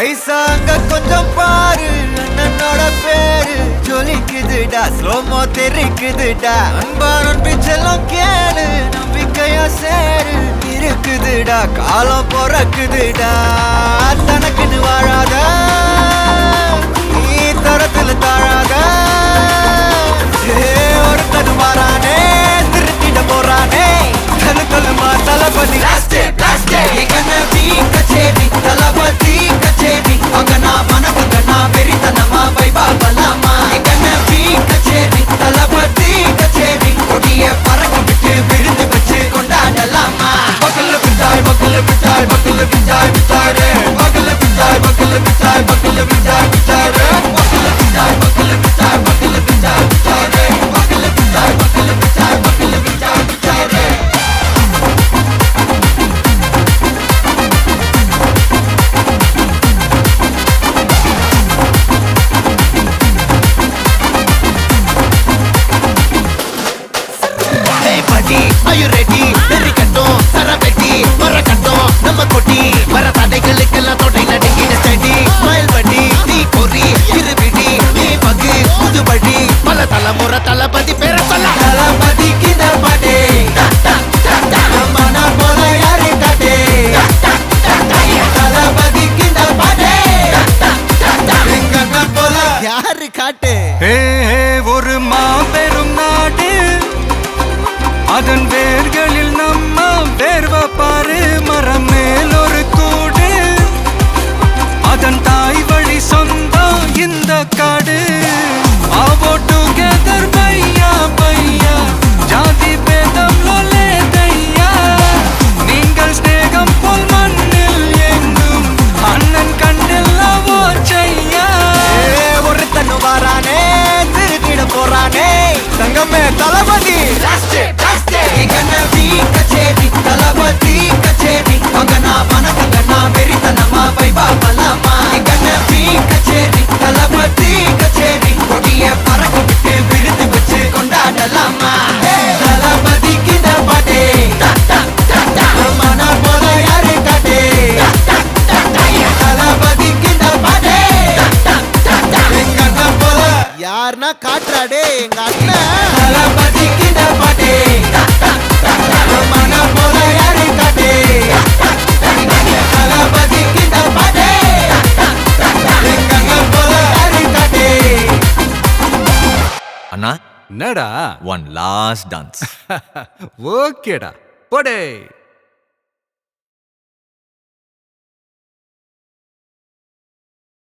ஐசா அங்க கொஞ்சம் பாரு, அண்ணனோட பேரு ஜொலிக்குதுடா, ஸ்லோமோ தெரிக்குதுடா. அன்பானன் பிச்செல்லாம் கேளு, நம்பிக்கையா சேரு இருக்குதுடா, காலம் பொறக்குதுடா. தனக்குன்னு வாழாத, நீ தரத்துல தாழாத. ஒருத்தனு மாறானே, திருத்திட போறானே, தனக்குள்ளுமா தளபதி. கச்சேரி தளபதி கச்சேரி, அங்க நான் வணக்கங்க நான் வெறித்தனமா வைபா பலாமா. கச்சேரி தளபதி கச்சேரி, கொடிய பறக்க விட்டு விருந்து வச்சு கொண்டாடலாமா. பக்கல்ல பிட்டாய் பக்கல்ல பிட்டாய் பக்கல்ல பிட்டாய் பிட்டாரே, பக்கல்ல பிட்டாய் பக்கல்ல பிட்டாய் பக்கல்ல பிட்டாய் பிட்டாரே, பக்கல்ல பிட்டாய் பக்கல்ல பிட்டாய் பக்கல்ல பிட்டாய் பிட்டாரே, பக்கல்ல பிட்டாய் பக்கல்ல பிட்டாய் பக்கல்ல பிட்டாய் பிட்டாரே. Are you ready? நெறிக்கட்டும் சரவெட்டி மரக்கட்டும் நம்ம கொட்டி வர தடைகளுக்கெல்லாம் தொடை நடுங்கின செடி. ஸ்மைல் பண்ணி நீ பொறி இருவிடி நீ பகு புதுபடி, பல தலைமுறை தளபதி பேர சொல்ல. தளபதிக்கு இந்த பாட்டே மன போல யாரு காட்டே, தளபதிக்கு இந்த பாட்டே எங்க போல யாரு காட்டு. ஒரு மாபெரும் நாடு, அதன் வேர்களில் நம்ம வேர்வ பாரு. மரம் மேல் ஒரு கூடு, அதன் தாய் வழி சொந்தம் இந்த காடு. ஆவோ டுகெதர் பையா பையா, ஜாதி பேதம் லோலே தையா. நீங்கள் ஸ்நேகம் போல் மண்ணில் எங்கும் அண்ணன் கண்ணில் ஓச்சையா. ஒருத்தனு வாரானே, திருத்திட போறானே, தங்கமே தளபதி. கச்சேரி தளபதி கச்சேரி, அங்க நான் வணக்கங்க நான் வெறித்தனமா வைபா பலாமா. கச்சேரி தளபதி கச்சேரி, கொடிய பறக்க விட்டு விருந்து வச்சு கொண்டாடலாமா. தளபதிக்கு இந்த பாட்டே மன போல யாரு காட்டே, தளபதிக்கு இந்த பாட்டே எங்க போல யாருன்னா காட்டுறாடே எங்க அண்ணன். தளபதிக்கு இந்த பாட்டே மன போல யாரு காட்டே, தளபதிக்கு இந்த பாட்டே எங்க போல யாரு காட்டே. அண்ணா என்னடா one last dance. ஓகேடா போடே.